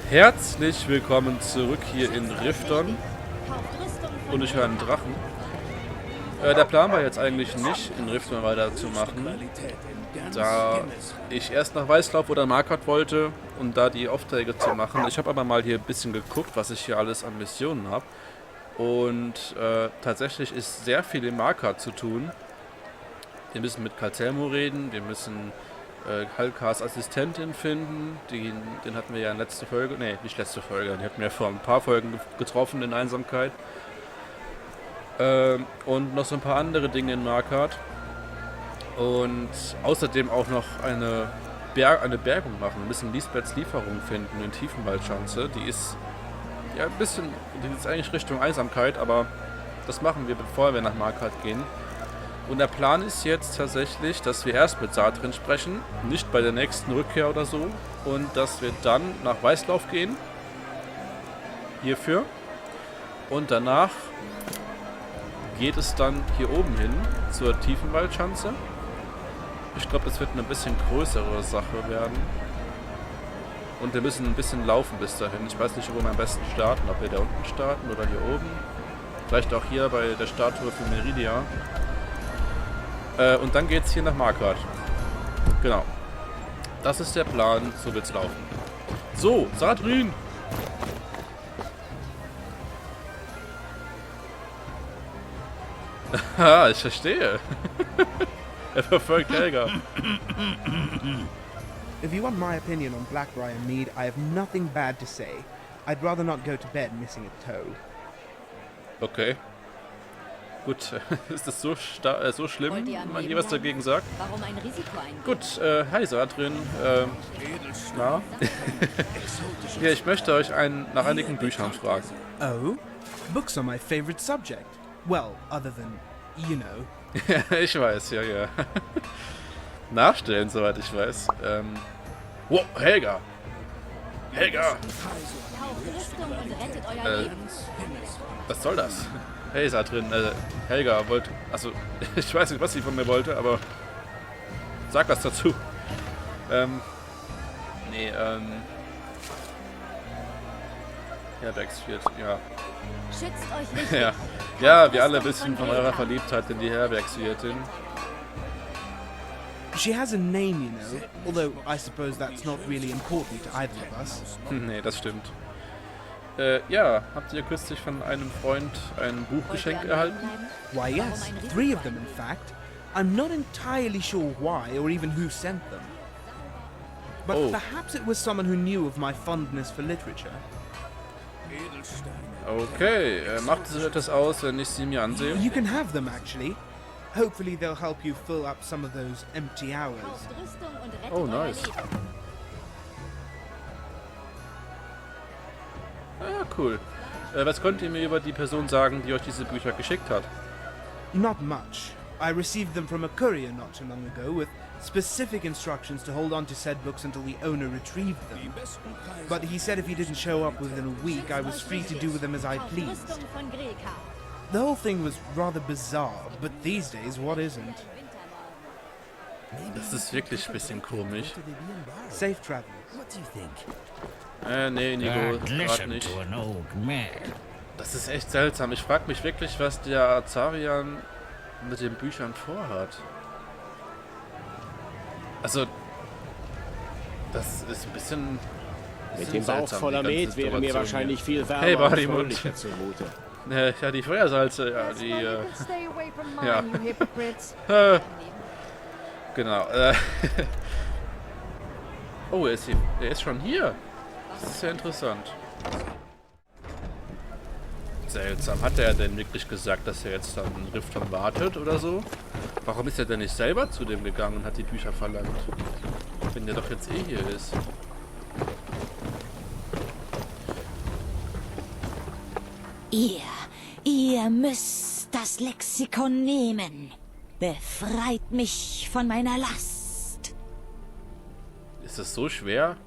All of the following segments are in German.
Herzlich willkommen zurück hier in Rifton. Und ich höre einen Drachen. Der Plan war jetzt eigentlich nicht, in Rifton weiterzumachen, da ich erst nach Weißlauf oder Markart wollte, um da die Aufträge zu machen. Ich habe aber mal hier ein bisschen geguckt, was ich hier alles an Missionen habe. Und tatsächlich ist sehr viel in Markart zu tun. Wir müssen mit Caltelmo reden, wir müssen Halkars Assistentin finden, den hatten wir ja in letzter Folge, nee, nicht letzte Folge, den hatten wir vor ein paar Folgen getroffen in Einsamkeit. Und noch so ein paar andere Dinge in Markart. Und außerdem auch noch eine Bergung machen. Wir müssen Lisbeths Lieferung finden in Tiefenwaldschanze. Die ist ja ein bisschen, die ist eigentlich Richtung Einsamkeit, aber das machen wir, bevor wir nach Markart gehen. Und der Plan ist jetzt tatsächlich, dass wir erst mit Sadrin sprechen, nicht bei der nächsten Rückkehr oder so, und dass wir dann nach Weißlauf gehen, hierfür, und danach geht es dann hier oben hin zur Tiefenwaldschanze. Ich glaube, das wird eine bisschen größere Sache werden. Und wir müssen ein bisschen laufen bis dahin. Ich weiß nicht, wo wir am besten starten, ob wir da unten starten oder hier oben. Vielleicht auch hier bei der Statue für Meridia. Und dann geht's hier nach Markart. Genau. Das ist der Plan, so wird's laufen. So, Sadrin! Haha, ich verstehe. Er verfolgt Helga. If you want my opinion on Blackbriar Mead, I have nothing bad to say. I'd rather not go to bed missing a toe. Okay. Gut, ist das so schlimm, wenn man hier was dagegen sagt? Warum ein Risiko eingehen? Gut, hi Sadrin. Na? Ja, ich möchte euch nach einigen Büchern fragen. Oh? Books are my favorite subject. Well, other than, you know. Ja, ich weiß, ja. Nachstellen, soweit ich weiß. Wow, Helga! Helga! Was soll das? Hey, Sadrin, Helga wollte... Also, ich weiß nicht, was sie von mir wollte, aber... Sag was dazu. Herbergsviert, ja. Schützt euch richtig. Ja, wir alle wissen von eurer Verliebtheit in die Herbergsviertin. She has a name, you know, although I suppose that's not really important to either of us. Nee, das stimmt. Ja, habt ihr kürzlich von einem Freund ein Buchgeschenk erhalten? Why yes, 3 of them in fact. I'm not entirely sure why or even who sent them. But perhaps it was someone who knew of my fondness for literature. Okay, macht es etwas aus, wenn ich sie mir ansehe? You can have them actually. Hopefully they'll help you fill up some of those empty hours. Oh, nice. Ah, cool. Was könnt ihr mir über die Person sagen, die euch diese Bücher geschickt hat? Not much. I received them from a courier not too long ago with specific instructions to hold on to said books until the owner retrieved them. But he said if he didn't show up within a week, I was free to do with them as I pleased. The whole thing was rather bizarre, but these days, what isn't? Das ist wirklich ein bisschen komisch. Safe travels. Nee, Nico, gerade nicht. Das ist echt seltsam. Ich frage mich wirklich, was der Azzarian mit den Büchern vorhat. Also, das ist ein bisschen Mit dem Bauch voller Met wäre mir wahrscheinlich viel wärmer hey, und fröhlicher zumute. Ja, die Feuersalze, ja, die, ja. Genau, Oh, er ist schon hier. Das ist ja interessant. Seltsam. Hat er denn wirklich gesagt, dass er jetzt dann in Rifton wartet oder so? Warum ist er denn nicht selber zu dem gegangen und hat die Bücher verlangt? Wenn der doch jetzt hier ist. Ihr müsst das Lexikon nehmen. Befreit mich von meiner Last. Ist es so schwer?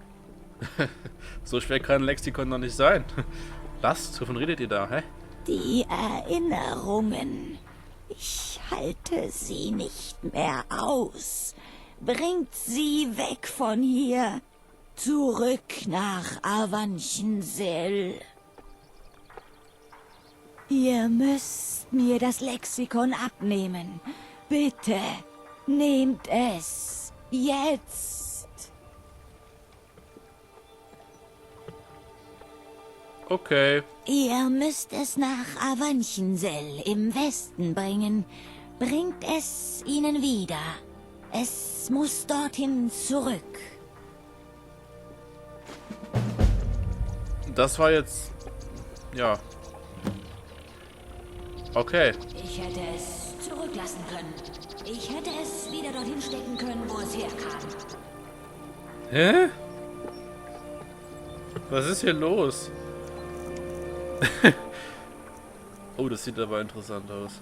So schwer kann ein Lexikon noch nicht sein. Last? Wovon redet ihr da, hä? Die Erinnerungen. Ich halte sie nicht mehr aus. Bringt sie weg von hier. zurück nach Avanchensehl. Ihr müsst mir das Lexikon abnehmen. Bitte, nehmt es. Jetzt. Okay. Ihr müsst es nach Avanchensehl im Westen bringen. Bringt es ihnen wieder. Es muss dorthin zurück. Das war jetzt... Ja. Okay. Ich hätte es zurücklassen können. Ich hätte es wieder dorthin stecken können, wo es herkam. Hä? Was ist hier los? Oh, das sieht aber interessant aus.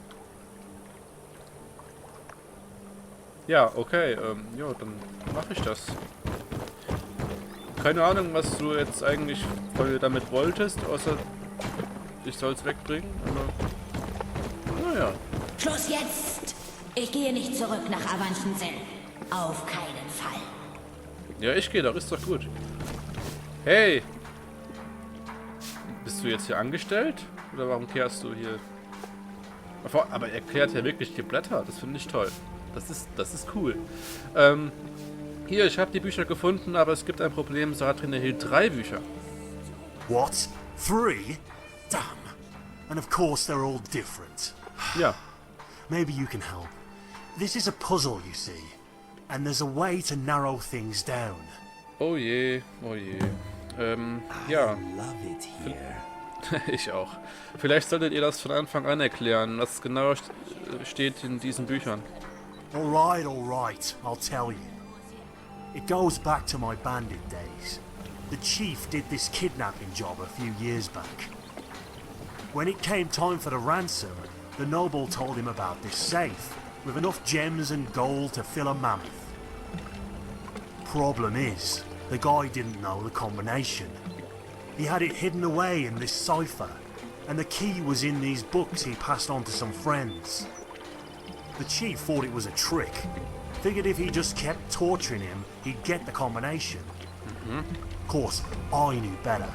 Ja, okay. Ja, dann mache ich das. Keine Ahnung, was du jetzt eigentlich damit wolltest, außer ich soll es wegbringen. Aber naja. Schluss jetzt! Ich gehe nicht zurück nach Avanchensehl. Auf keinen Fall. Ja, ich gehe doch, ist doch gut. Hey! Bist du jetzt hier angestellt? Oder warum kehrst du hier? Aber er kehrt ja wirklich die Blätter, das finde ich toll. Das ist cool. Hier, ich habe die Bücher gefunden, aber es gibt ein Problem. Sadrin erhielt 3 Bücher. What? 3? Damn. And of course they're all different. Ja. Maybe you can help. This is a puzzle, you see. And there's a way to narrow things down. Oh je, oh je. Ja. Love it here. Ich auch. Vielleicht solltet ihr das von Anfang an erklären, was genau steht in diesen Büchern. Alright, I'll tell you. It goes back to my bandit days. The chief did this kidnapping job a few years back. When it came time for the ransom, the noble told him about this safe, with enough gems and gold to fill a mammoth. Problem is, the guy didn't know the combination. He had it hidden away in this cipher, and the key was in these books he passed on to some friends. The chief thought it was a trick. Figured if he just kept torturing him, he'd get the combination. Of course, I knew better.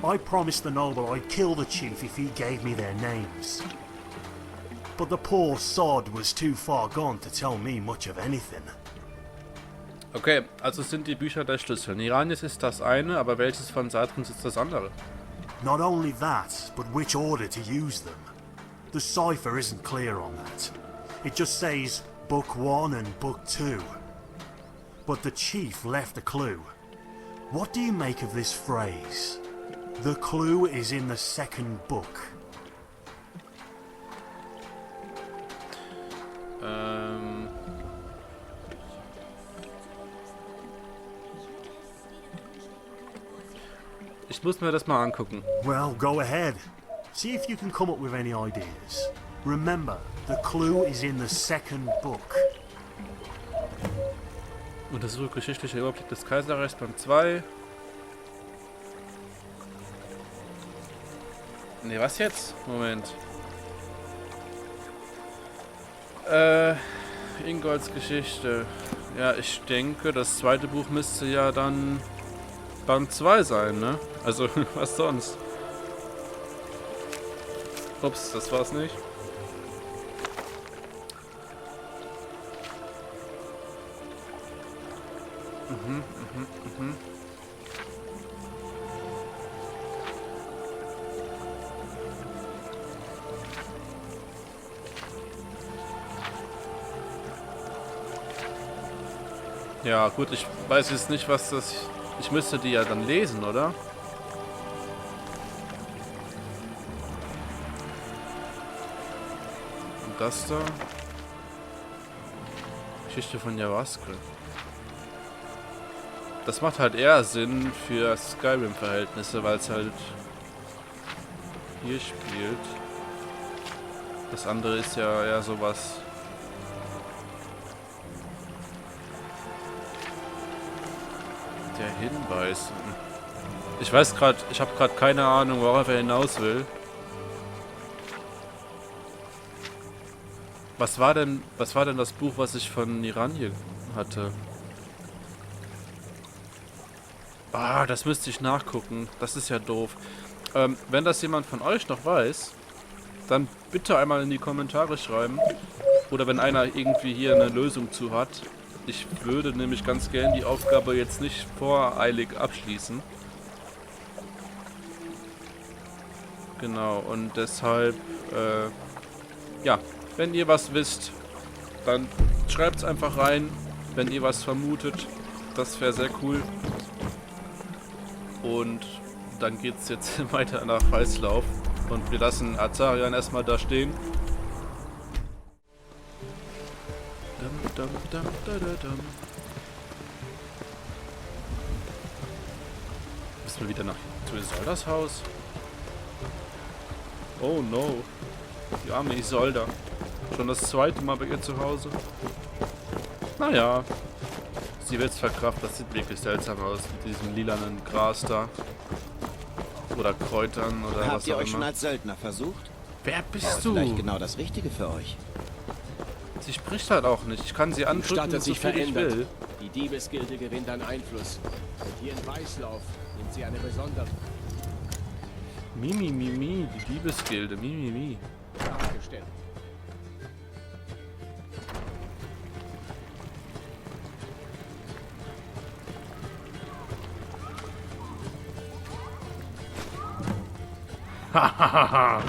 I promised the noble I'd kill the chief if he gave me their names. But the poor sod was too far gone to tell me much of anything. Okay, also sind die Bücher der Schlüssel. Iranis ist das eine, aber welches von Sadrins ist das andere? Not only that, but which order to use them. The cipher isn't clear on that. It just says Book 1 and Book 2. But the chief left a clue. What do you make of this phrase? The clue is in the second book. Ich muss mir das mal angucken. Well, go ahead. See if you can come up with any ideas. Remember, the clue is in the second book. Untersuche geschichtlicher Überblick des Kaiserreichs Band 2. Ne, was jetzt? Moment. Ingolds Geschichte. Ja, ich denke, das zweite Buch müsste ja dann Band 2 sein, ne? Also, was sonst? Ups, das war's nicht. Ja, gut, ich weiß jetzt nicht, was das... Ich müsste die ja dann lesen, oder? Und das da? Geschichte von Javaskre. Das macht halt eher Sinn für Skyrim-Verhältnisse, weil es halt hier spielt. Das andere ist ja eher sowas... Der Hinweis. Ich weiß gerade, ich habe gerade keine Ahnung, worauf er hinaus will. Was war denn das Buch, was ich von Iran hier hatte? Ah, das müsste ich nachgucken. Das ist ja doof. Wenn das jemand von euch noch weiß, dann bitte einmal in die Kommentare schreiben. Oder wenn einer irgendwie hier eine Lösung zu hat. Ich würde nämlich ganz gern die Aufgabe jetzt nicht voreilig abschließen. Genau, und deshalb, ja, wenn ihr was wisst, dann schreibt es einfach rein, wenn ihr was vermutet. Das wäre sehr cool. Und dann geht es jetzt weiter nach Weißlauf. Und wir lassen Azzarian erstmal da stehen. Müssen wir wieder nach Isoldas Haus? Oh no. Die arme Isolda. Schon das zweite Mal bei ihr zu Hause. Naja. Sie wird es verkraften. Das sieht wirklich seltsam aus mit diesem lilanen Gras da. Oder Kräutern oder was auch immer. Habt ihr euch schon als Söldner versucht? Wer bist du? du? Vielleicht genau das Richtige für euch. Sie spricht halt auch nicht. Ich kann sie andrücken, so viel ich will. Die Diebesgilde gewinnt an Einfluss. Und hier in Weißlauf nimmt sie eine besondere... Mimi, die Diebesgilde, Mimi. Dargestellt. Hahaha.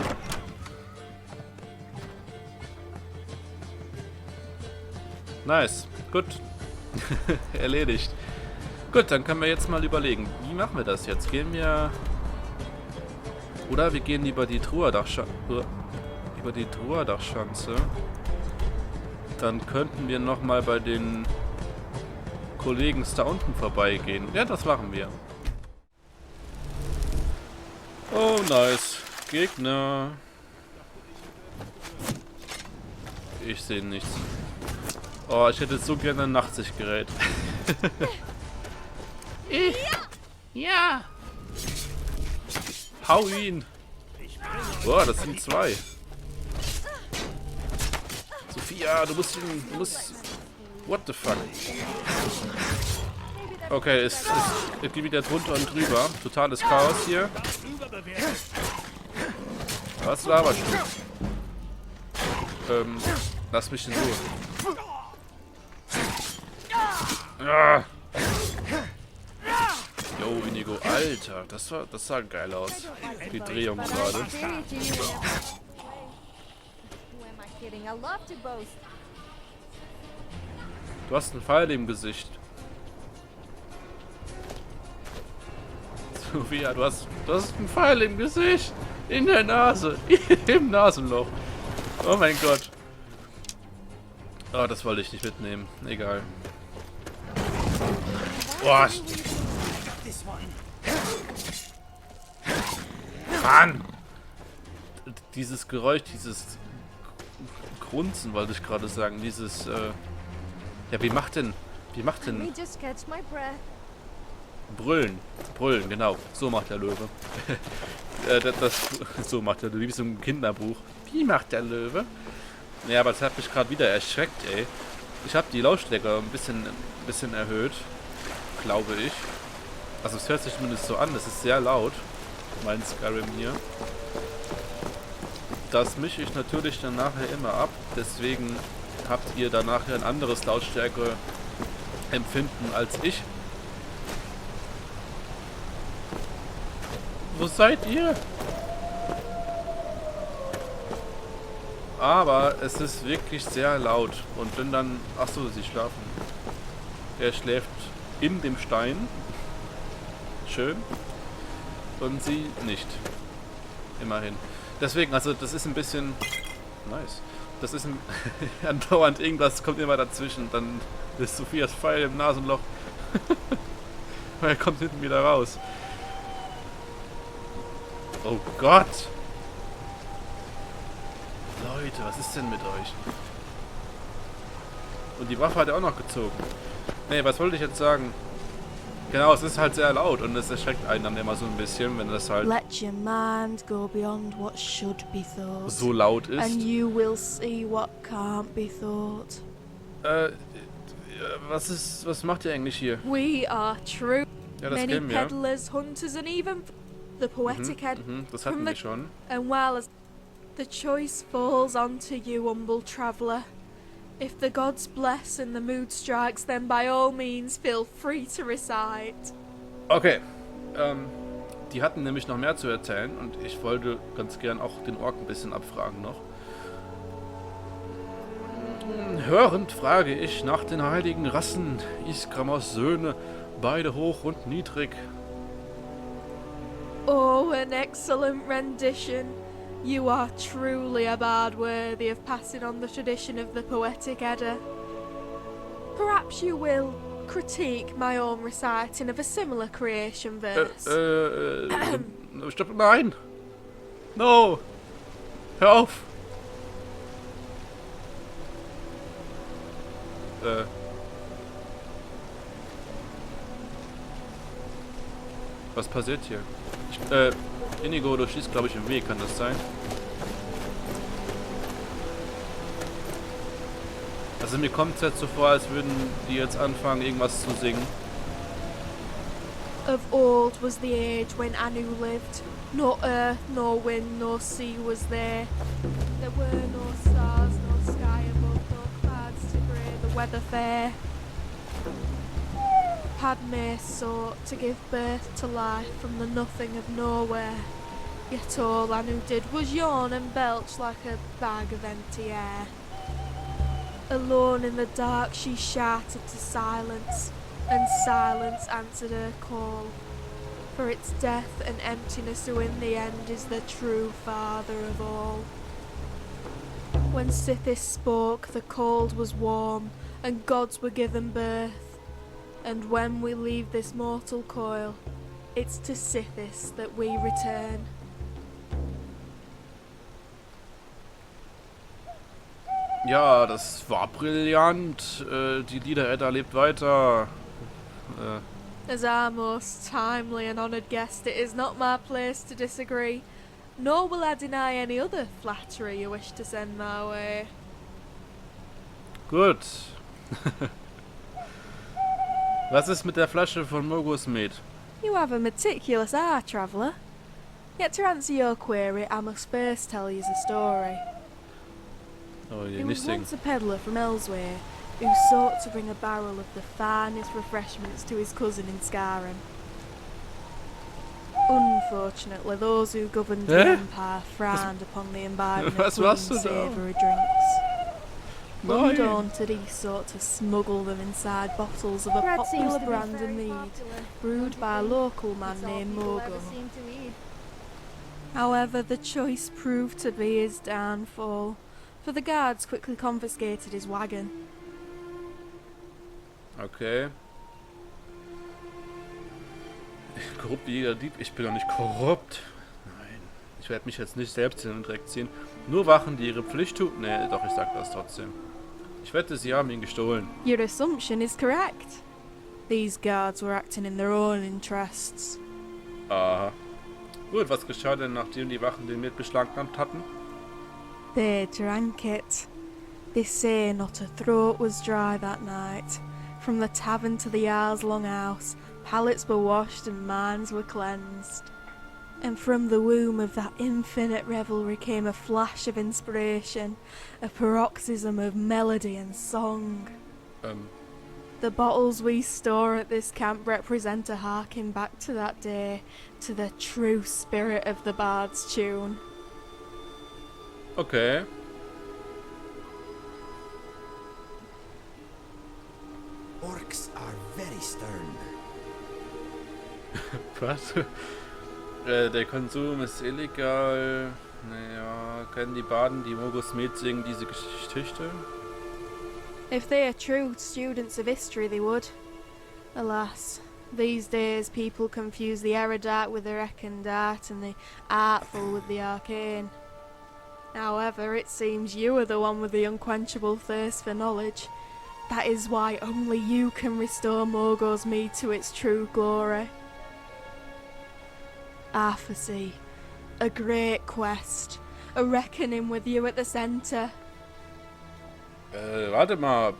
Nice. Gut. Erledigt. Gut, dann können wir jetzt mal überlegen. Wie machen wir das jetzt? Gehen wir... Oder wir gehen über die Truherdachschanze. Dann könnten wir nochmal bei den Kollegen da unten vorbeigehen. Ja, das machen wir. Oh, nice. Gegner. Ich sehe nichts. Oh, ich hätte so gerne ein Nachtsichtgerät. Ja. Hau ihn. Boah, das sind zwei. Sophia, du musst... What the fuck? Okay, es geht wieder drunter und drüber. Totales Chaos hier. Was laberst du? Lass mich in Ruhe. Ah. Yo, Inigo, Alter, das sah geil aus. Die Drehung gerade. Du hast einen Pfeil im Gesicht. Sophia, du hast einen Pfeil im Gesicht. In der Nase. Im Nasenloch. Oh mein Gott. Oh, das wollte ich nicht mitnehmen. Egal. Boah. Mann! Dieses Geräusch, dieses Grunzen, wollte ich gerade sagen. Dieses, ja, wie macht denn... Brüllen. Brüllen, genau. So macht der Löwe. So macht der Löwe, wie so ein Kinderbuch. Wie macht der Löwe? Ja, aber das hat mich gerade wieder erschreckt, ey. Ich habe die Lautstärke ein bisschen erhöht. Glaube ich. Also es hört sich zumindest so an. Das ist sehr laut. Mein Skyrim hier. Das mische ich natürlich dann nachher immer ab. Deswegen habt ihr dann nachher ein anderes Lautstärke-Empfinden als ich. Wo seid ihr? Aber es ist wirklich sehr laut. Und wenn dann... Achso, sie schlafen. Er schläft in dem Stein. Schön. Und sie nicht. Immerhin. Deswegen, also das ist ein bisschen... Nice. Das ist ein... andauernd irgendwas kommt immer dazwischen. Dann ist Sophias Pfeil im Nasenloch. Er kommt hinten wieder raus. Oh Gott! Leute, was ist denn mit euch? Und die Waffe hat er auch noch gezogen. Nee, was wollte ich jetzt sagen? Genau, es ist halt sehr laut und es erschreckt einen dann immer so ein bisschen, wenn das halt Let your mind go beyond what should be thought. So laut ist. And you will see what can't be thought. Was macht ihr eigentlich hier? We are true. Ja, das Many kennen wir. peddlers, hunters, and even the poetic head. Das hatten wir schon. And well, as the choice falls onto you, humble traveller. If the gods bless and the mood strikes, then by all means feel free to recite. Okay. Die hatten nämlich noch mehr zu erzählen und ich wollte ganz gern auch den Ork ein bisschen abfragen noch. Hörend frage ich nach den heiligen Rassen, Isgramors Söhne, beide hoch und niedrig. Oh, an excellent rendition. You are truly a bard worthy of passing on the tradition of the poetic Edda. Perhaps you will critique my own reciting of a similar creation verse. Stopp, nein! No! Hör auf! Was passiert hier? Inigo, du schießt, glaube ich, im Weg, kann das sein? Also mir kommt es jetzt so vor, als würden die jetzt anfangen, irgendwas zu singen. Of old was the age when Anu lived. No earth, nor wind, nor sea was there. There were no stars, no sky above, no clouds to grey the weather fair. Padme sought to give birth to life from the nothing of nowhere. Yet all Anu did was yawn and belch like a bag of empty air. Alone in the dark she shouted to silence, and silence answered her call. For it's death and emptiness who in the end is the true father of all. When Sithis spoke, the cold was warm, and gods were given birth. And when we leave this mortal coil, it's to Sithis that we return. Ja, das war brillant. Die Lieder-Edda lebt weiter. As our most timely and honoured guest, it is not my place to disagree, nor will I deny any other flattery you wish to send my way. Gut. Was ist mit der Flasche von Mogos Met? You have a meticulous eye, traveller. Yet to answer your query, I must first tell you the story. Oh, There nicht was singen. once a peddler from elsewhere who sought to bring a barrel of the finest refreshments to his cousin in Skyrim. Unfortunately, those who governed the empire frowned upon the imbibing of Was good machst and du da? savoury drinks. Nein. Undaunted, he sought to smuggle them inside bottles of a popular brand of mead, brewed by a local man named Mogo. However, the choice proved to be his downfall, for the guards quickly confiscated his wagon. Okay. Korrupt wie jeder Dieb. Ich bin doch nicht korrupt. Nein. Ich werde mich jetzt nicht selbst in den Dreck ziehen. Nur Wachen, die ihre Pflicht tun. Nee, doch, ich sag das trotzdem. Ich wette, sie haben ihn gestohlen. Your assumption is correct. These guards were acting in their own interests. Aha. Gut, was geschah denn, nachdem die Wachen den Met beschlagnahmt hatten? They drank it. They say not a throat was dry that night. From the tavern to the Jarl's longhouse, palates were washed and minds were cleansed. And from the womb of that infinite revelry came a flash of inspiration, a paroxysm of melody and song. The bottles we store at this camp represent a harking back to that day, to the true spirit of the bard's tune. Okay. Orcs are very stern. Was? Der Konsum ist illegal. Naja, können die Baden, die Mogos Met singen, diese Geschichte? If they are true students of history, they would. Alas, these days people confuse the erudite with the recondite and the artful with the arcane. However, it seems you are the one with the unquenchable thirst for knowledge. That is why only you can restore Morgoth's mead to its true glory. I foresee a great quest, a reckoning with you at the centre. Warte mal.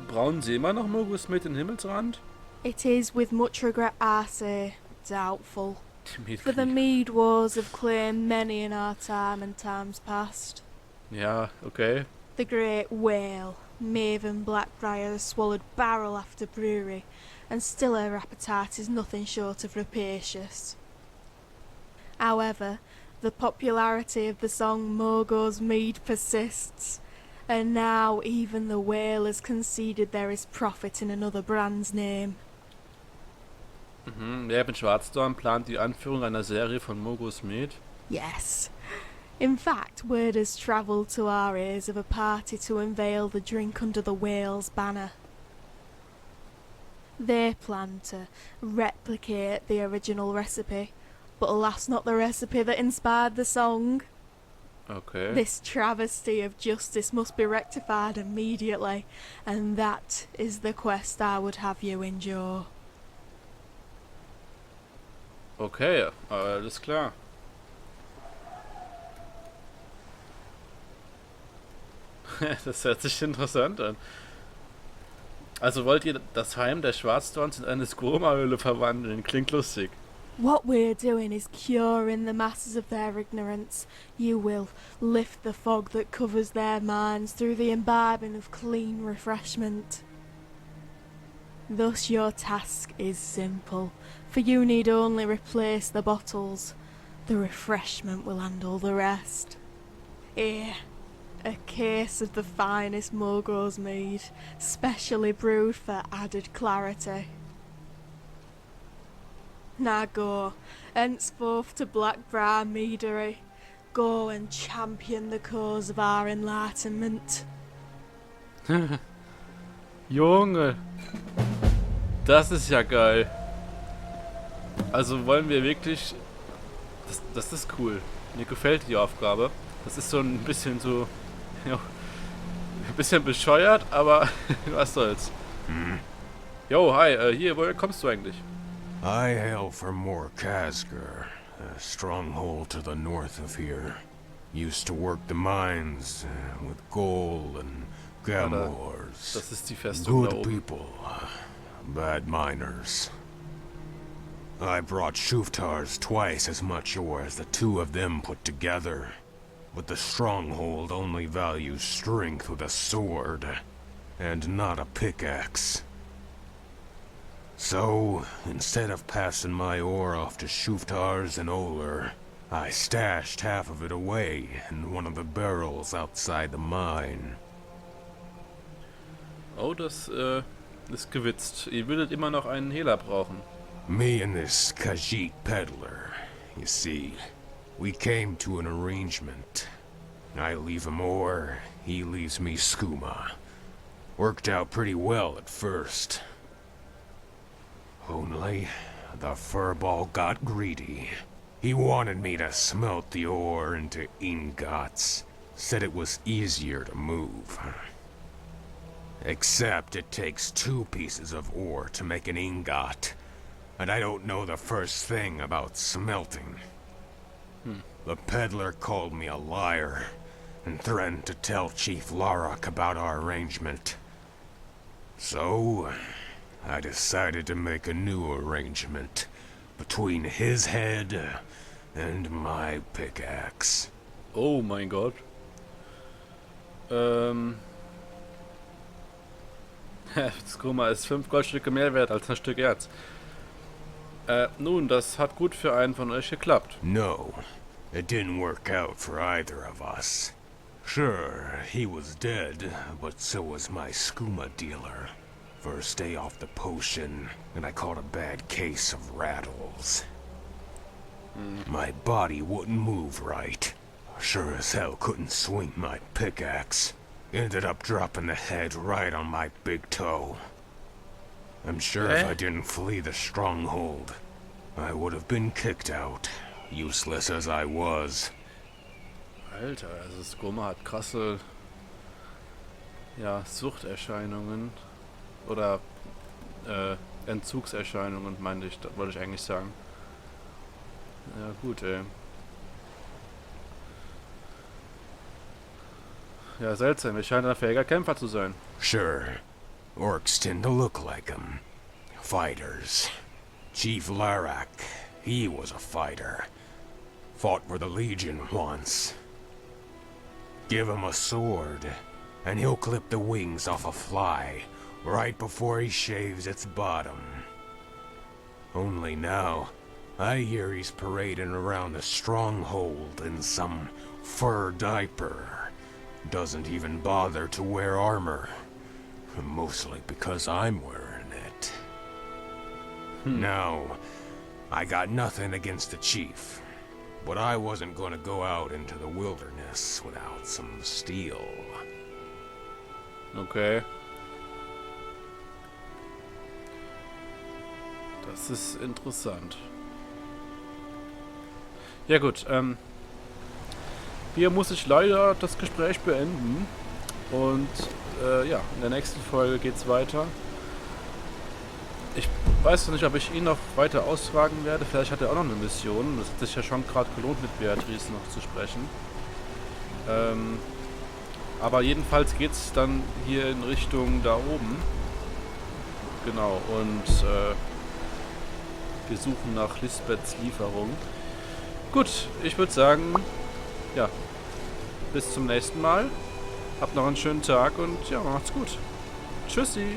Brauchen Sie immer noch Mogos Met in Himmelsrand? It is with much regret I say, doubtful. Die For the Meadkrieg. mead wars have claimed many in our time and times past. Ja, okay. The great whale, Maven Blackbriar, has swallowed barrel after brewery, and still her appetite is nothing short of rapacious. However, the popularity of the song Morgoth's Mead persists, and now even the whale has conceded there is profit in another brand's name. Wer mit Schwarzdorn plant die Anführung einer Serie von Morgoth's Mead? Yes. In fact, word has travelled to our ears of a party to unveil the drink under the whale's banner. They plan to replicate the original recipe, but alas not the recipe that inspired the song. Okay. This travesty of justice must be rectified immediately, and that is the quest I would have you endure. Okay, alles klar. Das hört sich interessant an. Also wollt ihr das Heim der Schwarzdorns in eine Skomarhöhle verwandeln? Klingt lustig. What we're doing is curing the masses of their ignorance. You will lift the fog that covers their minds through the imbibing of clean refreshment. Thus your task is simple, for you need only replace the bottles. The refreshment will handle the rest. Here, a case of the finest Morgoth's mead, specially brewed for added clarity. Now go, henceforth to Blackbriar Meadery. Go and champion the cause of our enlightenment. Junge, das ist ja geil. Also wollen wir wirklich... Das ist cool. Mir gefällt die Aufgabe. Das ist so ein bisschen so... Ja, ein bisschen bescheuert, aber was soll's. Jo, hi, hier, woher kommst du eigentlich? I hail from Morkazgar, a stronghold to the north of here. Used to work the mines with gold and gamors. Das ist die Festung da Good oben. people, bad miners. I brought Shuftar's twice as much ore as the two of them put together. But the stronghold only values strength with a sword, and not a pickaxe. So, instead of passing my ore off to Shuftar's and Oler, I stashed half of it away in one of the barrels outside the mine. Oh, das ist gewitzt. Ihr würdet immer noch einen Hehler brauchen. Me and this Khajiit peddler, you see, we came to an arrangement. I leave him ore, he leaves me skooma. Worked out pretty well at first. Only, the furball got greedy. He wanted me to smelt the ore into ingots. Said it was easier to move. Except it takes 2 pieces of ore to make an ingot. And I don't know the first thing about smelting. The peddler called me a liar, and threatened to tell Chief Larak about our arrangement. So, I decided to make a new arrangement between his head and my pickaxe. Oh mein Gott. Skooma ist 5 Goldstücke mehr wert als ein Stück Erz. Nun, das hat gut für einen von euch geklappt. No, it didn't work out for either of us. Sure, he was dead, but so was my skooma dealer. First day off the potion, and I caught a bad case of rattles. My body wouldn't move right. Sure as hell couldn't swing my pickaxe. Ended up dropping the head right on my big toe. I'm sure if I didn't flee the stronghold, I would have been kicked out, useless as I was. Alter, also Skooma hat krasse, ja, Suchterscheinungen. Oder, Entzugserscheinungen, wollte ich eigentlich sagen. Ja, gut, ey. Ja, seltsam, er scheint ein fähiger Kämpfer zu sein. Sure, orcs tend to look like him. fighters. Chief Larak, he was a fighter. Fought for the Legion once. Give him a sword, and he'll clip the wings off a fly right before he shaves its bottom. Only now, I hear he's parading around the stronghold in some fur diaper. Doesn't even bother to wear armor. Mostly because I'm wearing it. Now, I got nothing against the chief, but I wasn't gonna go out into the wilderness without some steel. Okay. Das ist interessant. Ja gut, hier muss ich leider das Gespräch beenden. Und ja, in der nächsten Folge geht's weiter. Ich weiß noch nicht, ob ich ihn noch weiter ausfragen werde. Vielleicht hat er auch noch eine Mission. Das hat sich ja schon gerade gelohnt, mit Beatrice noch zu sprechen. Aber jedenfalls geht's dann hier in Richtung da oben. Genau, und wir suchen nach Lisbeths Lieferung. Gut, ich würde sagen, ja, bis zum nächsten Mal. Habt noch einen schönen Tag und ja, macht's gut. Tschüssi.